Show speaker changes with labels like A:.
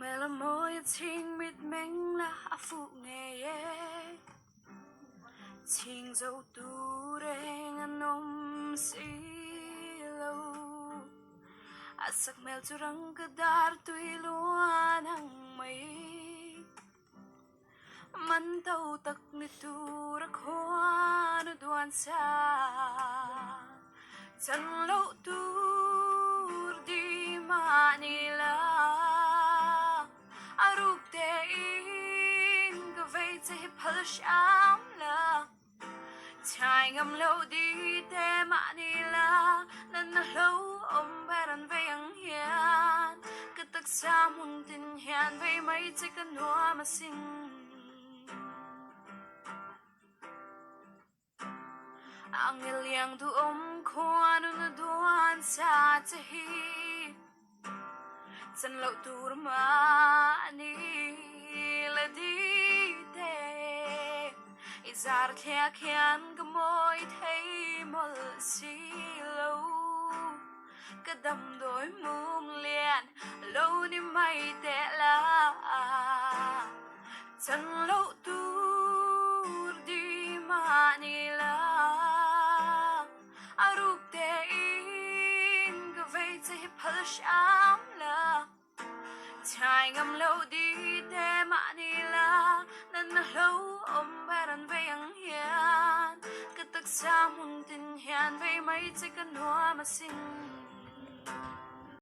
A: mẹ là môi tình mịt mênh là phụ nghe tình dấu tu đen anh ôm xí lâu sắc mèo cho răng cơ đar tuy luôn hằng mây man tàu tắc ni tu rắc hoa nu đoan xa chân lâu tu đi mà nila aruk te in cái vây te phật sham la chai ngam lâu đi te mà nila nan na lâu om baran vây ang hian cái tắc xa mun tin hian vây mấy te kan hoa mà sinh ang ilyang tu khoan na duan sa tahi san lo tur ma ni la di te izar kya kyan gamoy thấy mol si lo kadam đôi mumlian lâu ni mai te la san lo tur di ma ni la phật sham la chai ngam lâu đi te mà ni la nan na lâu om baran vây ang hian cái tắc xa mun tin hian vây mấy chiếc canoa mà sinh